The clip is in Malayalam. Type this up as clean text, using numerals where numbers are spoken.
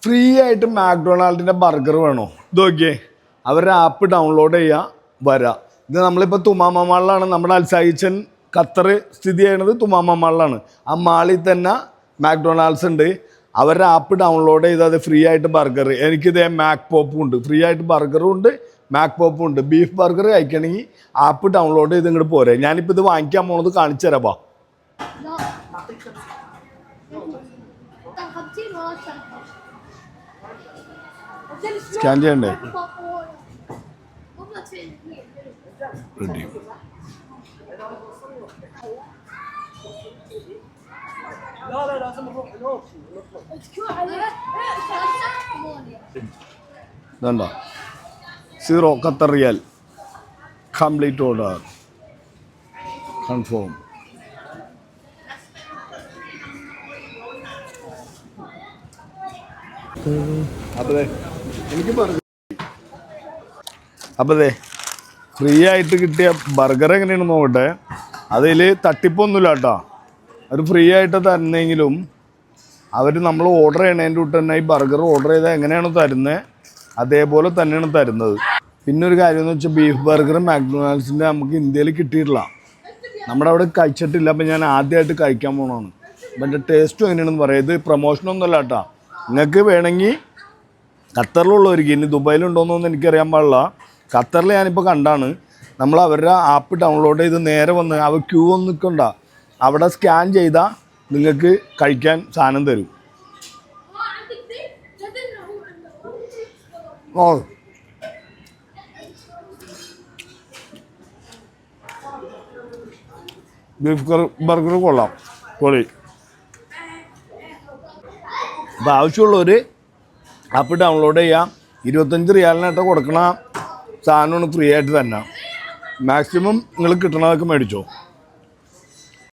ഫ്രീ ആയിട്ട് മാക്ഡൊണാൾഡിൻ്റെ ബർഗർ വേണോ? ഇത് നോക്കിയേ, അവരുടെ ആപ്പ് ഡൗൺലോഡ് ചെയ്യുക, വരാം. ഇത് നമ്മളിപ്പോൾ തുമാമ മാളിലാണ്, നമ്മുടെ അൽസായിച്ചൻ ഖത്തർ സ്ഥിതി ചെയ്യുന്നത് തുമാമ മാളിലാണ്. ആ മാളിൽ തന്നെ മാക്ഡൊണാൾഡ്സ് ഉണ്ട്. അവരുടെ ആപ്പ് ഡൗൺലോഡ് ചെയ്താൽ അത് ഫ്രീ ആയിട്ട് ബർഗർ, എനിക്കിത് മാക് പോപ്പും ഉണ്ട്, ഫ്രീ ആയിട്ട് ബർഗറും ഉണ്ട് മാക് പോപ്പും ഉണ്ട്. ബീഫ് ബർഗർ കഴിക്കണമെങ്കിൽ ആപ്പ് ഡൗൺലോഡ് ചെയ്ത് ഇങ്ങോട്ട് പോരെ. ഞാനിപ്പോൾ ഇത് വാങ്ങിക്കാൻ പോകുന്നത് കാണിച്ചു തരാം. സ്കാൻ ചെയ്യണ്ടേ? റെഡി. ഇതുണ്ടോ? 0 Qatar riyal. Complete order confirm. അപ്പതേ ഫ്രീ ആയിട്ട് കിട്ടിയ ബർഗർ എങ്ങനെയാണെന്ന് നോക്കട്ടെ. അതിൽ തട്ടിപ്പൊന്നുമില്ല കേട്ടോ. അവർ ഫ്രീ ആയിട്ട് തരുന്നെങ്കിലും അവർ നമ്മൾ ഓർഡർ ചെയ്യണതിൻ്റെ കൂട്ട് തന്നെ ഈ ബർഗർ ഓർഡർ ചെയ്താൽ എങ്ങനെയാണ് തരുന്നത് അതേപോലെ തന്നെയാണ് തരുന്നത്. പിന്നെ ഒരു കാര്യം എന്ന് വെച്ചാൽ ബീഫ് ബർഗർ മാക്ഡൊണാൾഡ്സിൻ്റെ നമുക്ക് ഇന്ത്യയിൽ കിട്ടിയിട്ടില്ല, നമ്മുടെ അവിടെ കഴിച്ചിട്ടില്ല. അപ്പം ഞാൻ ആദ്യമായിട്ട് കഴിക്കാൻ പോകണമാണ്. അപ്പം എൻ്റെ ടേസ്റ്റും എങ്ങനെയാണെന്ന് പറയാം. ഇത് പ്രൊമോഷനൊന്നുമല്ല കേട്ടോ. നിങ്ങൾക്ക് വേണമെങ്കിൽ ഖത്തറിലുള്ളവർക്ക്, ഇനി ദുബായിലുണ്ടോയെന്നൊന്നും എനിക്കറിയാൻ പാടില്ല, ഖത്തറിൽ ഞാനിപ്പോൾ കണ്ടാണ്. നമ്മൾ അവരുടെ ആപ്പ് ഡൗൺലോഡ് ചെയ്ത് നേരെ വന്ന് അവർ ക്യൂ ഒന്നും നിൽക്കണ്ട, അവിടെ സ്കാൻ ചെയ്താൽ നിങ്ങൾക്ക് കഴിക്കാൻ സാധനം തരും. ഓ ബീഫ് ബർഗർ കൊള്ളാം, പൊളി. അപ്പോൾ ആവശ്യമുള്ളവർ ആപ്പ് ഡൗൺലോഡ് ചെയ്യാം. 25 റിയാലിനായിട്ട് കൊടുക്കണ സാധനമാണ് ഫ്രീ ആയിട്ട് തന്നെ. മാക്സിമം നിങ്ങൾ കിട്ടണതൊക്കെ മേടിച്ചോ.